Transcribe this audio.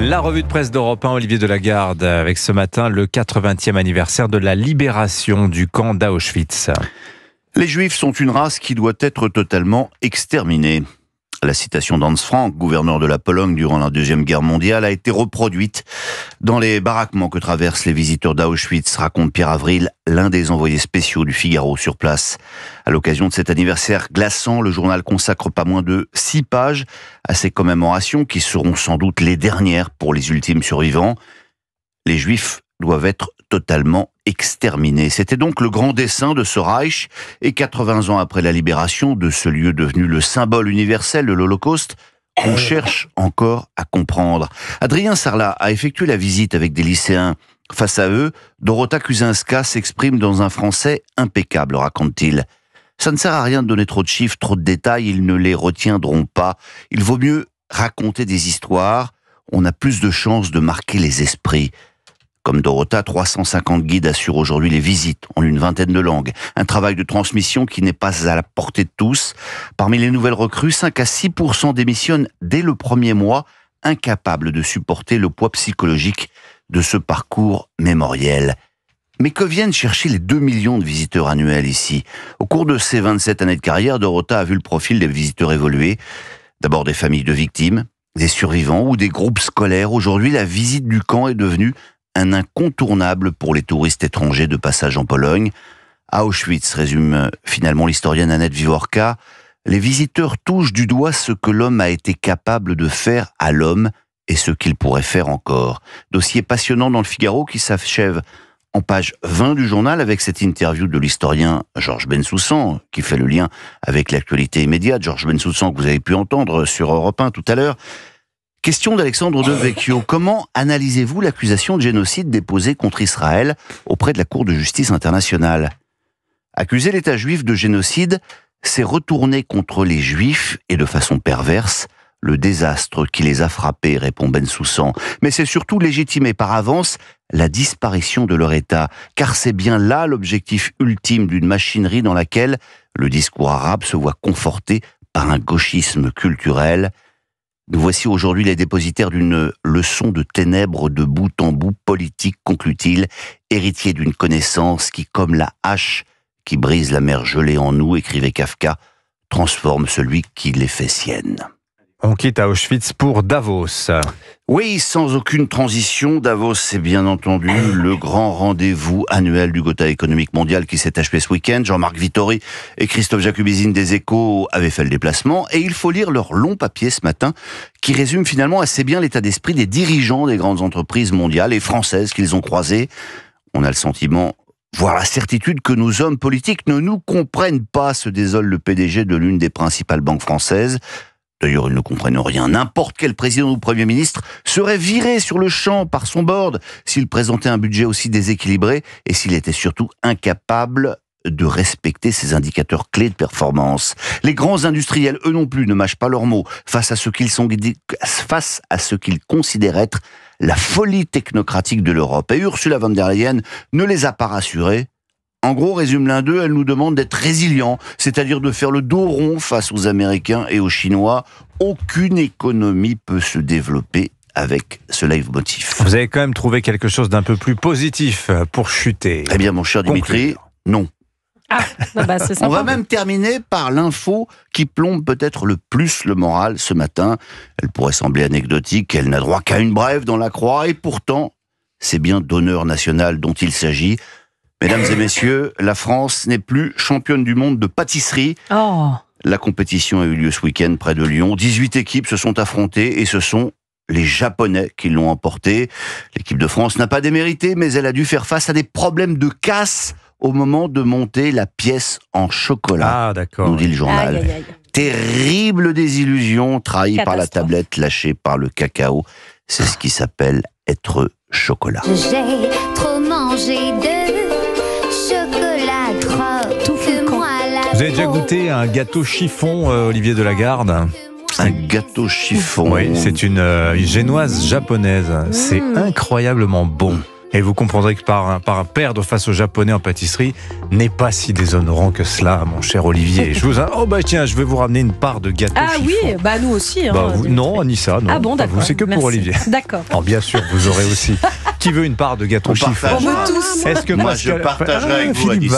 La revue de presse d'Europe 1, Olivier Delagarde, avec ce matin le 80e anniversaire de la libération du camp d'Auschwitz. Les Juifs sont une race qui doit être totalement exterminée. La citation d'Hans Frank, gouverneur de la Pologne durant la Deuxième Guerre mondiale, a été reproduite dans les baraquements que traversent les visiteurs d'Auschwitz, raconte Pierre Avril, l'un des envoyés spéciaux du Figaro sur place. À l'occasion de cet anniversaire glaçant, le journal consacre pas moins de 6 pages à ces commémorations qui seront sans doute les dernières pour les ultimes survivants. Les Juifs doivent être totalement exterminés. C'était donc le grand dessein de ce Reich, et 80 ans après la libération de ce lieu devenu le symbole universel de l'Holocauste, on cherche encore à comprendre. Adrien Sarlat a effectué la visite avec des lycéens. Face à eux, Dorota Kuzinska s'exprime dans un français impeccable, raconte-t-il. Ça ne sert à rien de donner trop de chiffres, trop de détails, ils ne les retiendront pas. Il vaut mieux raconter des histoires, on a plus de chances de marquer les esprits. Comme Dorota, 350 guides assurent aujourd'hui les visites en une vingtaine de langues. Un travail de transmission qui n'est pas à la portée de tous. Parmi les nouvelles recrues, 5 à 6% démissionnent dès le premier mois, incapables de supporter le poids psychologique de ce parcours mémoriel. Mais que viennent chercher les 2 millions de visiteurs annuels ici? Au cours de ses 27 années de carrière, Dorota a vu le profil des visiteurs évoluer. D'abord des familles de victimes, des survivants ou des groupes scolaires. Aujourd'hui, la visite du camp est devenue un incontournable pour les touristes étrangers de passage en Pologne. À Auschwitz, résume finalement l'historienne Annette Vivorka, les visiteurs touchent du doigt ce que l'homme a été capable de faire à l'homme et ce qu'il pourrait faire encore. Dossier passionnant dans le Figaro qui s'achève en page 20 du journal avec cette interview de l'historien Georges Bensoussan qui fait le lien avec l'actualité immédiate. Georges Bensoussan que vous avez pu entendre sur Europe 1 tout à l'heure. Question d'Alexandre Devecchio. Comment analysez-vous l'accusation de génocide déposée contre Israël auprès de la Cour de justice internationale? Accuser l'État juif de génocide, c'est retourner contre les Juifs et de façon perverse le désastre qui les a frappés, répond Bensoussan. Mais c'est surtout légitimer par avance la disparition de leur État, car c'est bien là l'objectif ultime d'une machinerie dans laquelle le discours arabe se voit conforté par un gauchisme culturel. Nous voici aujourd'hui les dépositaires d'une leçon de ténèbres de bout en bout politique, conclut-il, héritier d'une connaissance qui, comme la hache qui brise la mer gelée en nous, écrivait Kafka, transforme celui qui les fait siennes. On quitte à Auschwitz pour Davos. Oui, sans aucune transition, Davos, c'est bien entendu le grand rendez-vous annuel du Gotha économique mondial qui s'est achevé ce week-end. Jean-Marc Vittori et Christophe Jacubizine des Échos avaient fait le déplacement et il faut lire leur long papier ce matin qui résume finalement assez bien l'état d'esprit des dirigeants des grandes entreprises mondiales et françaises qu'ils ont croisés. On a le sentiment, voire la certitude que nos hommes politiques ne nous comprennent pas, se désole le PDG de l'une des principales banques françaises. D'ailleurs, ils ne comprennent rien. N'importe quel président ou premier ministre serait viré sur le champ par son board s'il présentait un budget aussi déséquilibré et s'il était surtout incapable de respecter ses indicateurs clés de performance. Les grands industriels, eux non plus, ne mâchent pas leurs mots face à ce qu'ils considèrent être la folie technocratique de l'Europe. Et Ursula von der Leyen ne les a pas rassurés. En gros, résume l'un d'eux, elle nous demande d'être résilients, c'est-à-dire de faire le dos rond face aux Américains et aux Chinois. Aucune économie peut se développer avec ce leitmotiv. Vous avez quand même trouvé quelque chose d'un peu plus positif pour chuter. Eh bien, mon cher Dimitri, non. Ah, c'est sympa. On va même terminer par l'info qui plombe peut-être le plus le moral ce matin. Elle pourrait sembler anecdotique, elle n'a droit qu'à une brève dans la croix, et pourtant, c'est bien d'honneur national dont il s'agit. Mesdames et messieurs, la France n'est plus championne du monde de pâtisserie. Oh. La compétition a eu lieu ce week-end près de Lyon. 18 équipes se sont affrontées et ce sont les Japonais qui l'ont emporté. L'équipe de France n'a pas démérité, mais elle a dû faire face à des problèmes de casse au moment de monter la pièce en chocolat. Ah, d'accord. Nous dit le journal. Aïe, aïe, aïe. Terrible désillusion, trahie par la Catastrophe. tablette, lâchée par le cacao. C'est ce qui s'appelle être chocolat. J'ai trop mangé de chocolat trop. Tout fait le camp. Vous avez déjà goûté un gâteau chiffon, Olivier Delagarde? Un gâteau chiffon. Oui, c'est une génoise japonaise. C'est incroyablement bon. Et vous comprendrez que perdre face aux Japonais en pâtisserie n'est pas si déshonorant que cela, mon cher Olivier. Je vais vous ramener une part de gâteau chiffon. Oui, nous aussi. Non, Anissa, non. Ah bon, d'accord. Vous, c'est que Merci. pour Olivier. D'accord. Alors, bien sûr, vous aurez aussi. Qui veut une part de gâteau chiffon? partage. On veut tous. Est-ce que Moi, je partagerai avec vous, Philippe Anissa.